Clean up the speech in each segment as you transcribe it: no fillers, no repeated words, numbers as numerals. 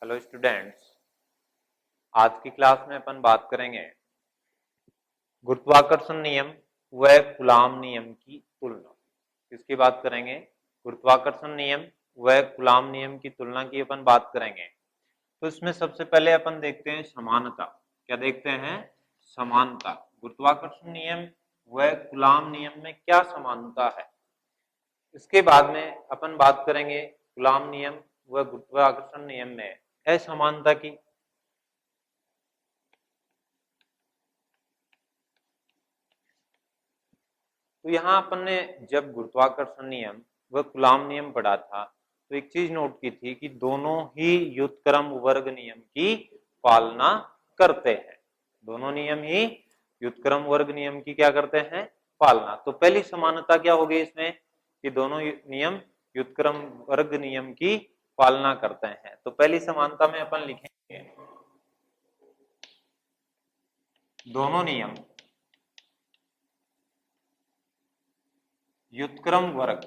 Hello students, आज की class में अपन बात करेंगे गुरुत्वाकर्षण नियम व कूलॉम नियम की तुलना। किसकी बात करेंगे? गुरुत्वाकर्षण नियम व कूलॉम नियम की तुलना की अपन बात करेंगे। तो इसमें सबसे पहले अपन देखते हैं समानता। क्या देखते हैं? समानता। गुरुत्वाकर्षण नियम व कूलॉम नियम में क्या समानता है। इसके बाद में अपन बात करेंगे कूलॉम नियम व गुरुत्वाकर्षण नियम में असमानता की। तो यहाँ अपन ने जब गुरुत्वाकर्षण नियम व कूलॉम नियम पढ़ा था तो एक चीज नोट की थी कि दोनों ही व्युत्क्रम वर्ग नियम की पालना करते हैं। दोनों नियम ही व्युत्क्रम वर्ग नियम की क्या करते हैं? पालना। तो पहली समानता क्या होगी इसमें कि दोनों नियम व्युत्क्रम वर्ग नियम की पालना करते हैं। तो पहली समानता में अपन लिखेंगे दोनों नियम व्युत्क्रम वर्ग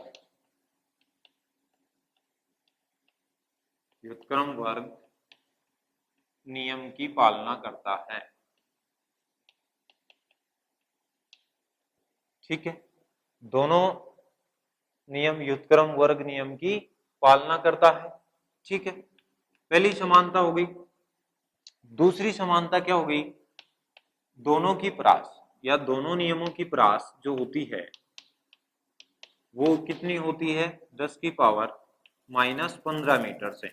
नियम की पालना करता है। ठीक है, दोनों नियम व्युत्क्रम वर्ग नियम की पालना करता है। ठीक है, पहली समानता हो गई। दूसरी समानता क्या हो गई? दोनों की परास या दोनों नियमों की परास जो होती है वो कितनी होती है? 10 की पावर -15 मीटर से।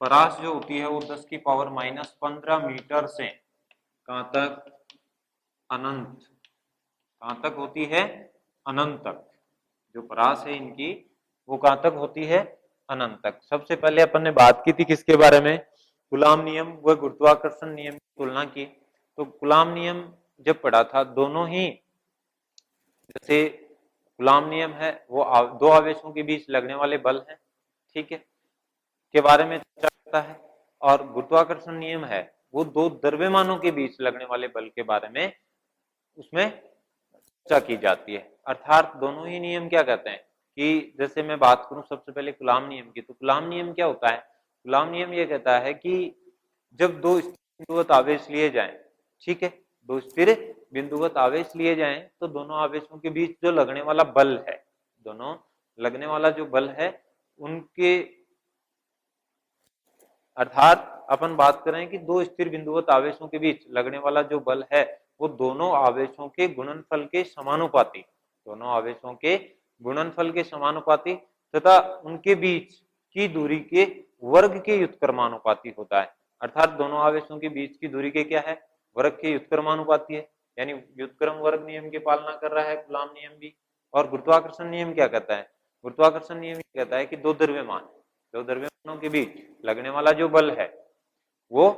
परास जो होती है वो 10 की पावर -15 मीटर से कहां तक? अनंत। कहां तक होती है? अनंत तक। जो परास है इनकी वो कहां तक होती है? अनंत तक। सबसे पहले अपन ने बात की थी किसके बारे में? कूलॉम नियम व गुरुत्वाकर्षण नियम की तुलना की। तो कूलॉम नियम जब पढ़ा था दोनों ही, जैसे कूलॉम नियम है वो दो आवेशों के बीच लगने वाले बल है, ठीक है, के बारे में चर्चा करता है। और गुरुत्वाकर्षण नियम है वो दो द्रव्यमानों के बीच लगने वाले बल के बारे में उसमें चर्चा की जाती है। अर्थात दोनों ही नियम क्या कहते हैं कि जैसे मैं बात करूं सबसे पहले कूलॉम नियम की, तो कूलॉम नियम क्या होता है? कूलॉम नियम ये कहता है कि जब दो बिंदुवत आवेश लिए जाएं, ठीक है, दो स्थिर बिंदुवत आवेश लिए जाएं तो दोनों आवेशों के बीच जो लगने वाला बल है, दोनों लगने वाला जो बल है उनके, अर्थात अपन बात करें कि दो स्थिर बिंदुवत आवेशों के बीच लगने वाला जो बल है वो दोनों आवेशों के गुणनफल के समानुपाती, दोनों आवेशों के गुणनफल के समानुपाती तथा उनके बीच की दूरी के वर्ग के व्युत्क्रमानुपाती होता है। अर्थात दोनों आवेशों के बीच की दूरी के क्या है? वर्ग के व्युत्क्रमानुपाती है। यानी व्युत्क्रम वर्ग नियम की पालना कर रहा है कूलॉम नियम भी। और गुरुत्वाकर्षण नियम क्या कहता है? गुरुत्वाकर्षण नियम कहता है कि दो द्रव्यमानों के बीच लगने वाला जो बल है वो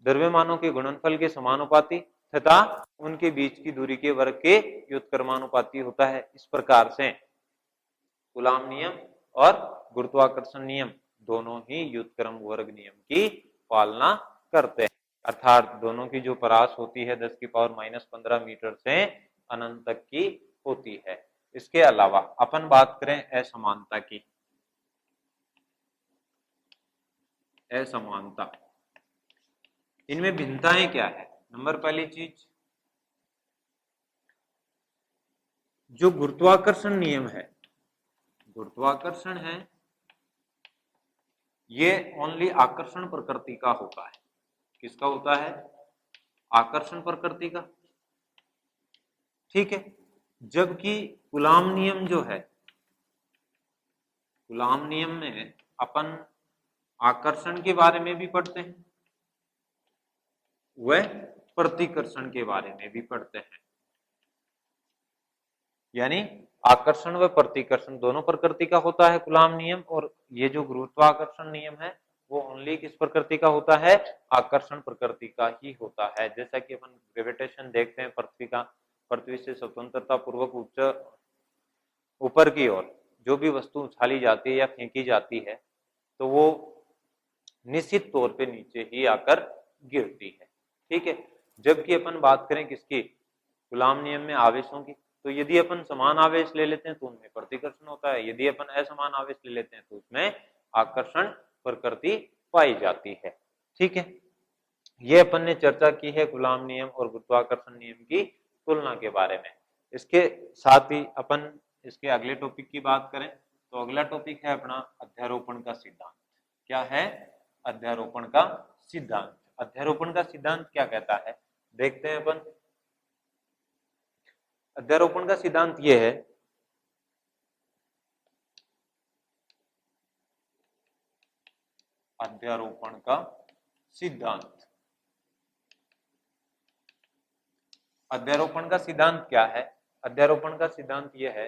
द्रव्यमानों के गुणनफल के समानुपाती तथा उनके बीच की दूरी के वर्ग के व्युत्क्रमानुपाती होता है। इस प्रकार से कूलॉम नियम और गुरुत्वाकर्षण नियम दोनों ही व्युत्क्रम वर्ग नियम की पालना करते हैं। अर्थात दोनों की जो परास होती है 10 की पावर -15 मीटर से अनंत तक की होती है। इसके अलावा अपन बात करें असमानता की। असमानता, इनमें भिन्नताएं क्या है? नंबर पहली चीज, जो गुरुत्वाकर्षण नियम है, गुरुत्वाकर्षण है ये ओनली आकर्षण प्रकृति का होता है। किसका होता है? आकर्षण प्रकृति का। ठीक है, जबकि कूलॉम नियम जो है, कूलॉम नियम में अपन आकर्षण के बारे में भी पढ़ते हैं वह प्रतिकर्षण के बारे में भी पढ़ते हैं। यानी आकर्षण व प्रतिकर्षण दोनों प्रकृति का होता है कूलॉम नियम। और ये जो गुरुत्वाकर्षण नियम है वो ओनली किस प्रकृति का होता है? आकर्षण प्रकृति का ही होता है। जैसा कि अपन ग्रेविटेशन देखते हैं पृथ्वी से स्वतंत्रता पूर्वक ऊपर की ओर जो भी वस्तु उछाली जाती है या फेंकी जाती है तो वो निश्चित तौर पे नीचे ही आकर गिरती है। ठीक है, जबकि अपन बात करें किसकी? कूलॉम नियम में आवेशों की, तो यदि अपन समान आवेश ले लेते हैं तो उनमें प्रतिकर्षण होता है, यदि अपन असमान आवेश ले लेते हैं तो उसमें आकर्षण प्रकृति पाई जाती है। ठीक है, ये अपन ने चर्चा की है कूलॉम नियम और गुरुत्वाकर्षण नियम की तुलना के बारे में। इसके साथ ही अपन इसके अगले टॉपिक की बात करें तो अगला टॉपिक है अपना अध्यारोपण का सिद्धांत। क्या है? अध्यारोपण का सिद्धांत। अध्यारोपण का सिद्धांत क्या कहता है, देखते हैं अपन। अध्यारोपण का सिद्धांत यह है अध्यारोपण का सिद्धांत। अध्यारोपण का सिद्धांत क्या है? अध्यारोपण का सिद्धांत यह है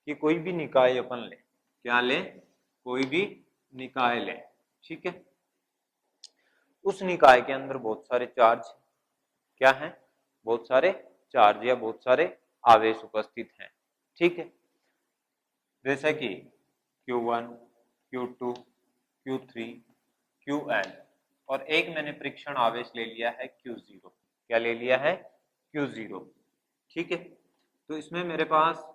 कि कोई भी निकाय अपन ले, क्या ले? कोई भी निकाय ले, ठीक है, उस निकाय के अंदर बहुत सारे चार्ज, क्या है? बहुत सारे चार्ज या बहुत सारे आवेश उपस्थित हैं, ठीक है, जैसे कि Q1, Q2, Q3, Qn, और एक मैंने परीक्षण आवेश ले लिया है Q0। क्या ले लिया है? Q0, ठीक है। तो इसमें मेरे पास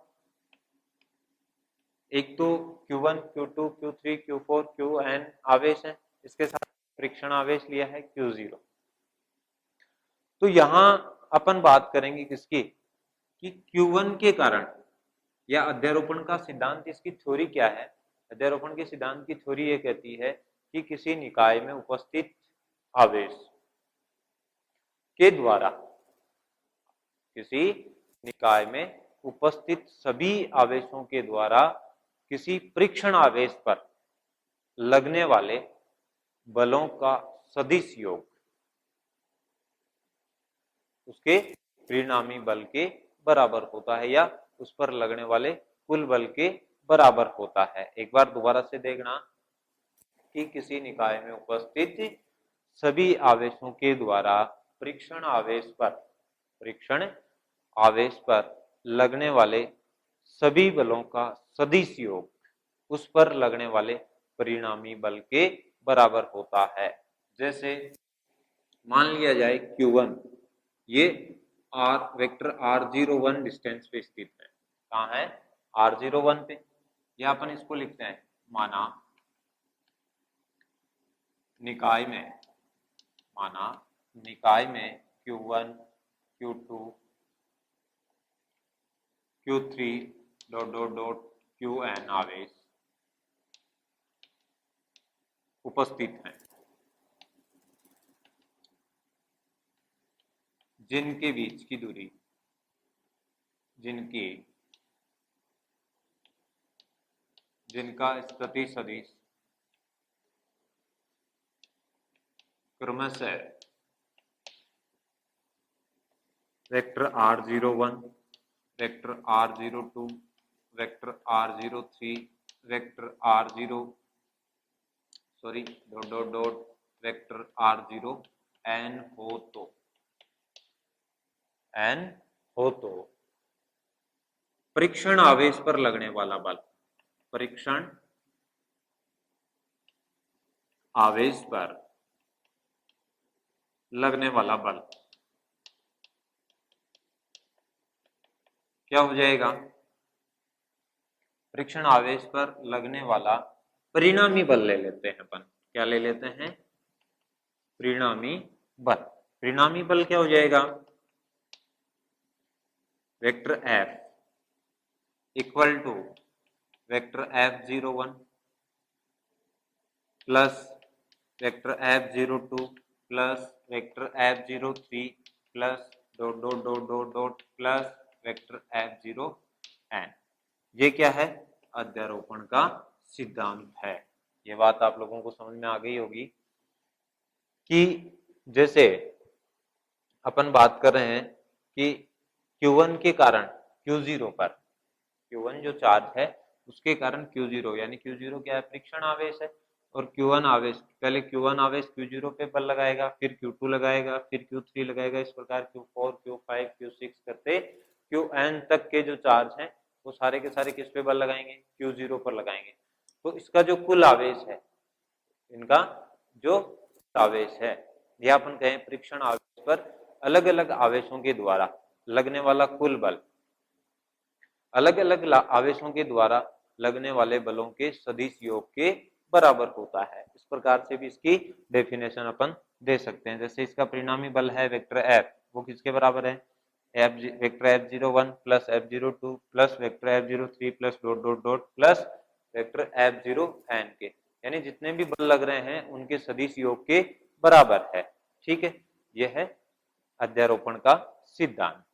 एक तो Q1, Q2, Q3, Q4, Qn आवेश है, इसके साथ परीक्षण आवेश लिया है Q0। तो यहां अपन बात करेंगे किसकी? कि Q1 के कारण, या अध्यारोपण का सिद्धांत, इसकी थ्योरी क्या है? अध्यारोपण के सिद्धांत की थ्योरी ये कहती है कि किसी निकाय में उपस्थित आवेश के द्वारा, किसी निकाय में उपस्थित सभी आवेशों के द्वारा किसी परीक्षण आवेश पर लगने वाले बलों का सदिश योग उसके परिणामी बल के बराबर होता है, या उस पर लगने वाले कुल बल के बराबर होता है। एक बार दोबारा से देखना कि किसी निकाय में उपस्थित सभी आवेशों के द्वारा परीक्षण आवेश पर लगने वाले सभी बलों का सदिश योग उस पर लगने वाले परिणामी बल के बराबर होता है। जैसे मान लिया जाए Q1, ये वेक्टर R01 डिस्टेंस पे स्थित है। कहाँ है? R01 पे। या अपन इसको लिखते हैं, माना निकाय में Q1, Q2, Q3 dot dot dot Qn आवेश उपस्थित हैं, जिनके बीच की दूरी, जिनका स्थिति सदिश क्रमशः vector R01, vector R02, vector R03, vector dot dot dot vector R0n हो तो परीक्षण आवेश पर लगने वाला बल, परीक्षण आवेश पर लगने वाला बल क्या हो जाएगा? परीक्षण आवेश पर लगने वाला परिणामी बल ले लेते हैं अपन। क्या ले लेते हैं? परिणामी बल। परिणामी बल क्या हो जाएगा? Vector F equal to vector F01 plus vector F02 plus vector F03 plus dot dot dot dot dot plus vector F0n। ये क्या है? अध्यारोपण का सिद्धांत है। ये बात आप लोगों को समझ में आ गई होगी कि जैसे अपन बात कर रहे हैं कि Q1 के कारण Q0 पर, Q1 जो चार्ज है उसके कारण Q0, यानी Q0 क्या है? परीक्षण आवेश है, और Q1 आवेश, पहले Q1 आवेश Q0 पे बल लगाएगा, फिर Q2 लगाएगा, फिर Q3 लगाएगा, इस प्रकार Q4, Q5, Q6 करते Qn तक के जो चार्ज हैं वो सारे के सारे किस पे बल लगाएंगे? Q0 पर लगाएंगे। तो इसका जो कुल आवेश है, इनका जो आवेश है, यह अपन कहें परीक्षण आवेश पर अलग अलग आवेशों के द्वारा लगने वाला कुल बल, अलग अलग आवेशों के द्वारा लगने वाले बलों के सदिश योग के बराबर होता है। इस प्रकार से भी इसकी डेफिनेशन अपन दे सकते हैं। जैसे इसका परिणामी बल है वेक्टर एफ, वो किसके बराबर है, F vector F01 plus F02 plus vector F03 plus dot dot dot plus vector F0n के, यानी जितने भी बल लग रहे हैं उनके सदिश योग के बराबर है। ठीक है, यह है अध्यारोपण का सिद्धांत।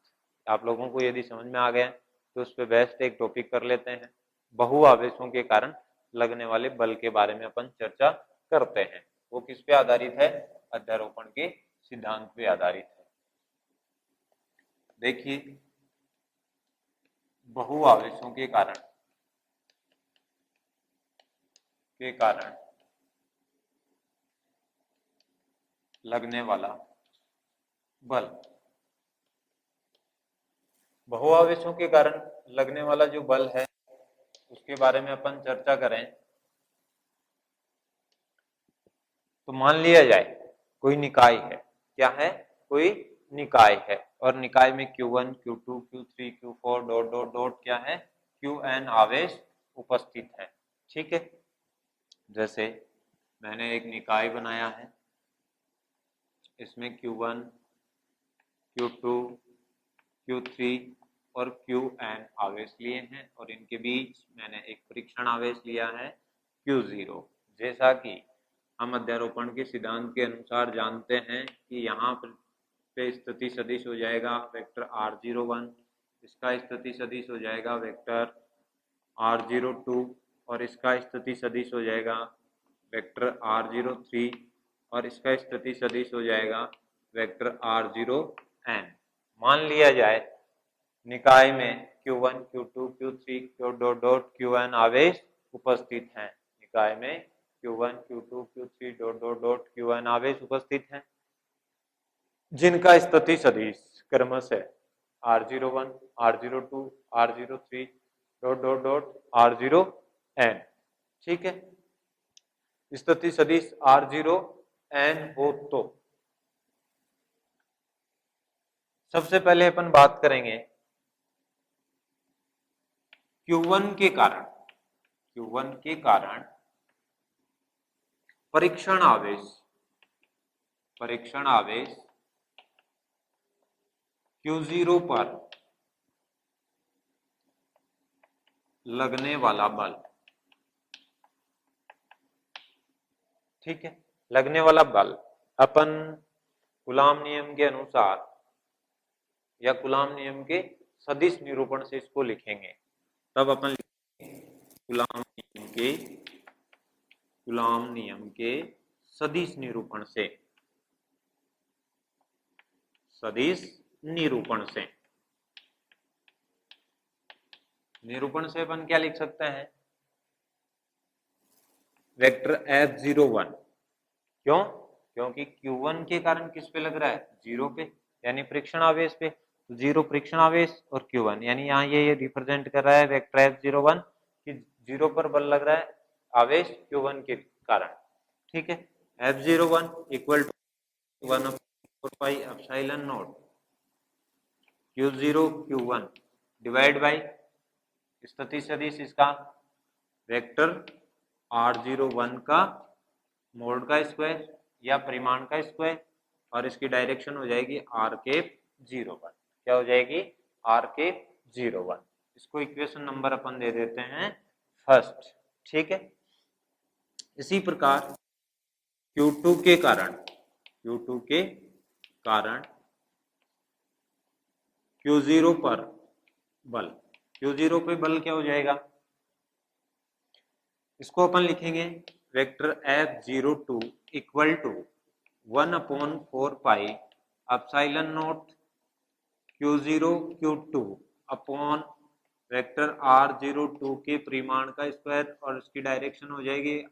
आप लोगों को यदि समझ में आ गया तो उस पर बेस्ट एक टॉपिक कर लेते हैं, बहु आवेशों के कारण लगने वाले बल के बारे में अपन चर्चा करते हैं। वो किस पे आधारित है, अध्यारोपण के सिद्धांत पे आधारित है। देखिए, बहु आवेशों के कारण लगने वाला बल, बहुआवेशों के कारण लगने वाला जो बल है उसके बारे में अपन चर्चा करें तो मान लिया जाए कोई निकाय है, क्या है, कोई निकाय है, और निकाय में Q1 Q2 Q3 Q4 dot dot dot क्या है, Qn आवेश उपस्थित है। ठीक है, जैसे मैंने एक निकाय बनाया है, इसमें Q1 Q2 Q3 और Qn आवेश लिए हैं और इनके बीच मैंने एक परीक्षण आवेश लिया है Q0। जैसा कि हम अध्यारोपण के सिद्धांत के अनुसार जानते हैं कि यहाँ पे स्थिति सदिश हो जाएगा वेक्टर R01, इसका स्थिति सदिश हो जाएगा वेक्टर R02 और इसका स्थिति सदिश हो जाएगा वेक्टर R03 और इसका स्थिति सदिश हो जाएगा वेक्टर R0n। मान लिया जाए निकाय में Q1 Q2 Q3 dot dot Qn आवेश उपस्थित हैं, निकाय में Q1 Q2 Q3 dot dot dot Qn आवेश उपस्थित हैं, जिनका स्थिति सदिश क्रमशः R01 R02 R03 dot dot dot R0n। ठीक है, स्थिति सदिश R0n हो तो सबसे पहले अपन बात करेंगे Q1 के कारण परीक्षण आवेश Q0 पर लगने वाला बल। ठीक है, लगने वाला बल अपन कूलाम नियम के अनुसार या कूलाम नियम के सदिश निरूपण से इसको लिखेंगे, तब अपन लिखेंगे कूलाम नियम के सदिश निरूपण से, निरूपण से अपन क्या लिख सकते हैं, वेक्टर F01। क्यों, क्योंकि Q1 के कारण किस पे लग रहा है, जीरो पे, यानी परीक्षण आवेश पे, तो जीरो परीक्षण आवेश और Q1, यानी यहाँ ये रिप्रेजेंट कर रहा है वेक्टर F01 कि जीरो पर बल लग रहा है आवेश Q1 के कारण। ठीक है, F01 equal to 1/4 epsilon naught Q0 Q1 divide by स्थिति सदिश इसका वेक्टर R01 का मोड का स्क्वायर या परिमाण का स्क्वायर, और इसकी डायरेक्शन हो जाएगी R01। क्या हो जाएगी, R01। इसको इक्वेशन नंबर अपन दे देते हैं फर्स्ट। ठीक है, इसी प्रकार Q2 के कारण Q0 पर बल, Q0 पे बल क्या हो जाएगा, इसको अपन लिखेंगे vector F02 equal to 1/4 epsilon naught Q0 Q2 upon vector R02 के परिमाण का स्क्वायर, और इसकी डायरेक्शन हो जाएगी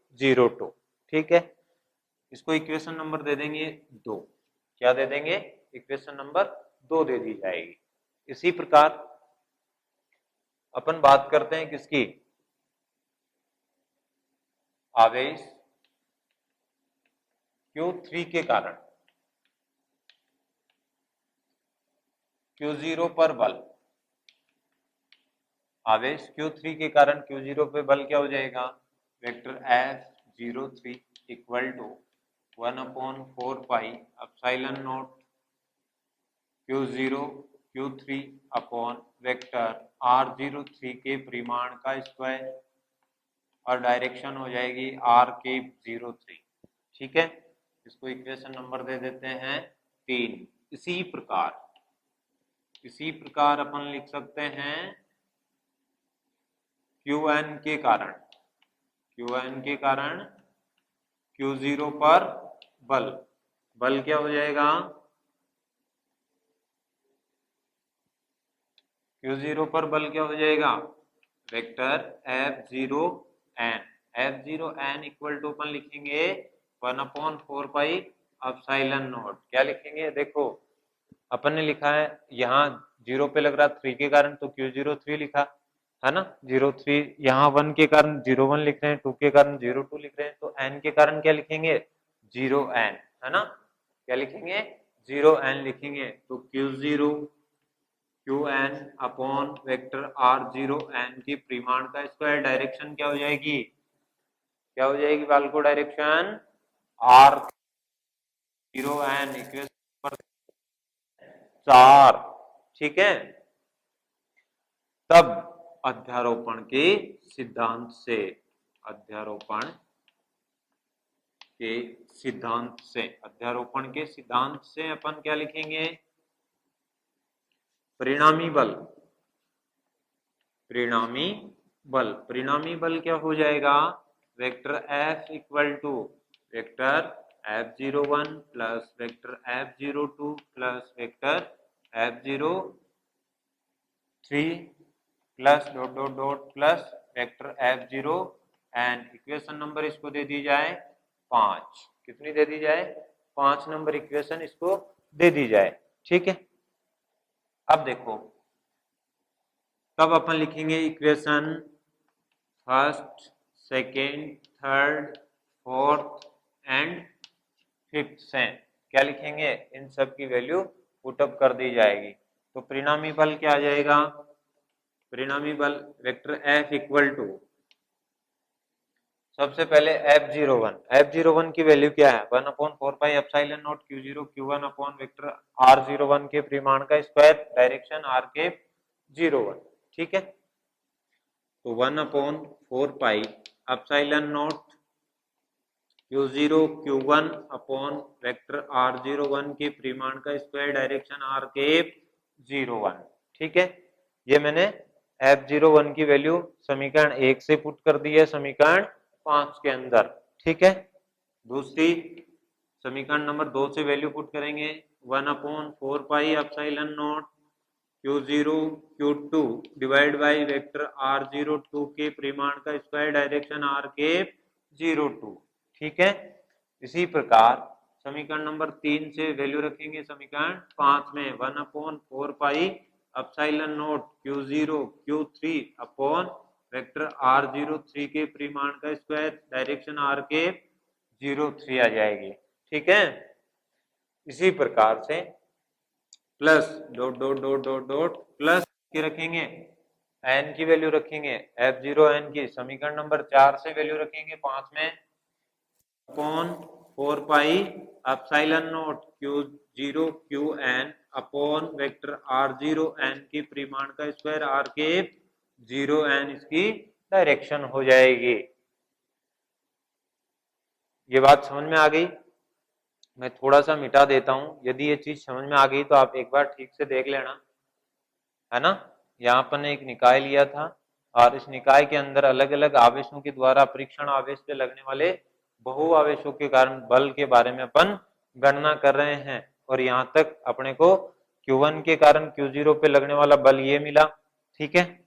R02। ठीक है, इसको इक्वेशन नंबर दे देंगे 2। क्या दे देंगे, इक्वेशन नंबर 2 दे दी जाएगी। इसी प्रकार अपन बात करते हैं किसकी, आवेश Q3 के कारण Q0 पर बल, आवेश Q3 के कारण Q0 पे बल क्या हो जाएगा, vector F03 equal to 1/4 pi epsilon naught Q0 Q3 upon vector R03 के परिमाण का स्क्वायर और डायरेक्शन हो जाएगी R03। ठीक है, इसको इक्वेशन नंबर दे देते हैं 3। इसी प्रकार अपन लिख सकते हैं Qn के कारण Q0 पर बल क्या हो जाएगा, Q0 पर बल क्या हो जाएगा, वेक्टर F0n इक्वल टू अपन लिखेंगे 1/4 पाई एप्सिलॉन नॉट। क्या लिखेंगे, देखो अपन ने लिखा है यहाँ 0 पे लग रहा 3 के कारण तो Q03 लिखा है ना, 03, यहाँ 1 के कारण 01 लिख रहे हैं, 2 के कारण 02 लिख रहे हैं, तो n के कारण क्या लिखेंगे 0n, है ना, क्या लिखेंगे 0n लिखेंगे, तो Qn अपॉन वेक्टर R0n की परिमाण का स्क्वायर, डायरेक्शन क्या हो जाएगी, बालको डायरेक्शन R0n इक्वेशन पर 4। ठीक है, तब अध्यारोपण के सिद्धांत से अपन क्या लिखेंगे, परिणामी बल क्या हो जाएगा, vector F equal to vector F01 plus vector F02 plus vector F03 plus dot dot dot plus vector F0n। Equation number इसको दे दी जाए 5। कितनी दे दी जाए, 5 नंबर इक्वेशन इसको दे दी जाए। ठीक है, अब देखो तब अपन लिखेंगे equation first, second, third, fourth and fifth से क्या लिखेंगे, इन सब की वैल्यू पुटअप कर दी जाएगी। तो परिणामी बल क्या आ जाएगा, परिणामी बल वेक्टर F इक्वल टू, सबसे पहले F01 की वैल्यू क्या है, 1/4 pi epsilon naught Q0 Q1 upon vector R01 के परिमाण का स्क्वायर, डायरेक्शन R01। ठीक है, तो 1/4 pi epsilon naught Q0 Q1 upon vector R01 के परिमाण का स्क्वायर, डायरेक्शन R01। ठीक है, ये मैंने F01 की वैल्यू समीकरण 1 से पुट कर दी है समीकरण 5 के अंदर। ठीक है, दूसरी समीकरण नंबर 2 से वैल्यू पुट करेंगे, 1/4 pi epsilon naught Q0 Q2 divide by vector R02 के परिमाण का स्क्वायर, डायरेक्शन R02। ठीक है, इसी प्रकार समीकरण नंबर 3 से वैल्यू रखेंगे समीकरण 5 में, 1/4 pi epsilon naught Q0 Q3 upon vector R03 के परिमाण का स्क्वायर, डायरेक्शन R03 आ जाएगी। ठीक है, इसी प्रकार से plus dot dot dot dot dot plus के रखेंगे, n की वैल्यू रखेंगे F0n की समीकरण नंबर 4 से वैल्यू रखेंगे 5 में, अपॉन 4 पाई epsilon naught Q0 Qn upon vector R0n की परिमाण का स्क्वायर R0n, इसकी डायरेक्शन हो जाएगी। ये बात समझ में आ गई, मैं थोड़ा सा मिटा देता हूं, यदि ये चीज समझ में आ गई तो आप एक बार ठीक से देख लेना, है ना। यहाँ पर ने एक निकाय लिया था और इस निकाय के अंदर अलग अलग आवेशों के द्वारा परीक्षण आवेश पे लगने वाले बहु आवेशों के कारण बल के बारे में अपन गणना कर रहे हैं, और यहाँ तक अपने को Q1 के कारण Q0 पे लगने वाला बल ये मिला। ठीक है,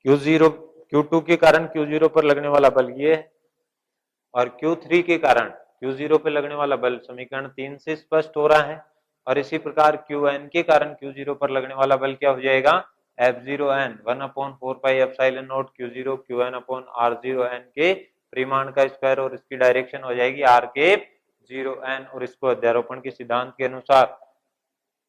Q2 के कारण Q0 पर लगने वाला बल ये है, और Q3 के कारण Q0 पे लगने वाला बल समीकरण 3 से स्पष्ट हो रहा है, और इसी प्रकार Qn के कारण Q0 पर लगने वाला बल क्या हो जाएगा, F0n 1/4 pi epsilon naught Q0 Qn upon R0n के परिमाण का स्क्वायर, और इसकी डायरेक्शन हो जाएगी R0n, और इसको अध्यारोपण के सिद्धांत के अनुसार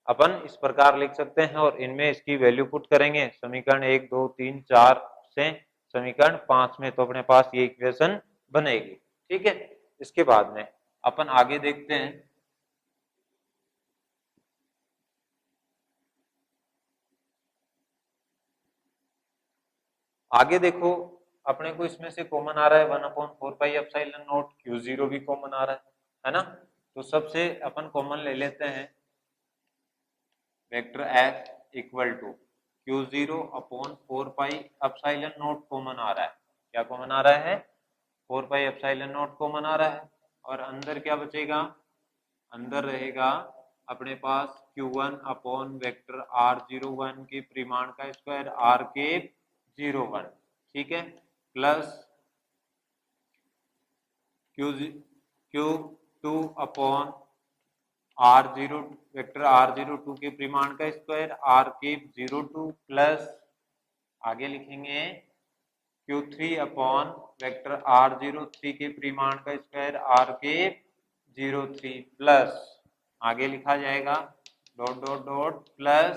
अपन इस प्रकार लिख सकते हैं और इनमें इसकी वैल्यू पुट करेंगे समीकरण 1 2 3 4 से समीकरण 5 में, तो अपने पास ये इक्वेशन बनेगी। ठीक है, इसके बाद में अपन आगे देखते हैं। आगे देखो, अपने को इसमें से कॉमन आ रहा है 1/4πε0, Q0 भी कॉमन आ रहा है ना। तो सबसे अपन कॉमन ले लेते हैं vector F equal to Q0/4πε0 common आ रहा है। क्या कॉमन आ रहा है? 4πε0 कॉमन आ रहा है। और अंदर क्या बचेगा? अंदर रहेगा अपने पास Q1 अपॉन वेक्टर R01 के परिमाण का स्क्वायर R के 01, ठीक है, plus Q2 upon R0 vector R02 के परिमाण का स्क्वायर R के 02 प्लस आगे लिखेंगे Q3 अपॉन वेक्टर R03 के परिमाण का स्क्वायर R के 03 प्लस आगे लिखा जाएगा dot dot dot plus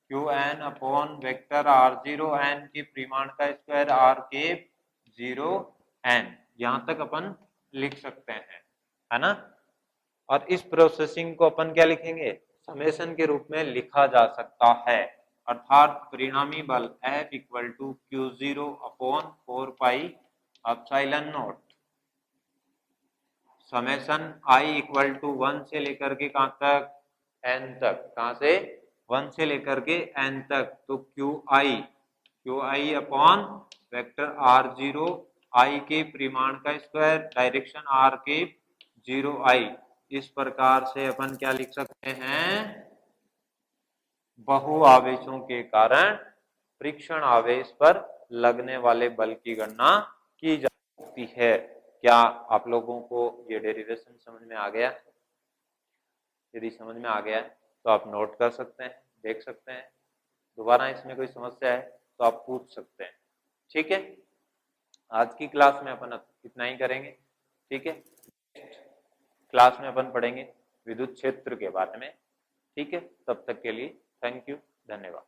Qn upon vector R0n के परिमाण का स्क्वायर R के 0n। यहाँ तक अपन लिख सकते हैं, है ना। और इस प्रोसेसिंग को अपन क्या लिखेंगे? समेशन के रूप में लिखा जा सकता है, अर्थात परिणामी बल F equal to Q0 upon 4πε0 summation I equal to 1 से लेकर के कहां तक? n तक। कहां से? 1 से लेकर के n तक। तो QI upon vector R0 I के परिमाण का स्क्वायर डायरेक्शन R के 0I। इस प्रकार से अपन क्या लिख सकते हैं? बहु आवेशों के कारण परीक्षण आवेश पर लगने वाले बल की गणना की जा सकती है। क्या आप लोगों को ये डेरिवेशन समझ में आ गया? यदि समझ में आ गया तो आप नोट कर सकते हैं, देख सकते हैं। दोबारा इसमें कोई समस्या है तो आप पूछ सकते हैं। ठीक है, आज की क्लास में अपन इतना ही करेंगे। ठीक है, क्लास में अपन पढ़ेंगे विद्युत क्षेत्र के बारे में। ठीक है, तब तक के लिए थैंक यू, धन्यवाद।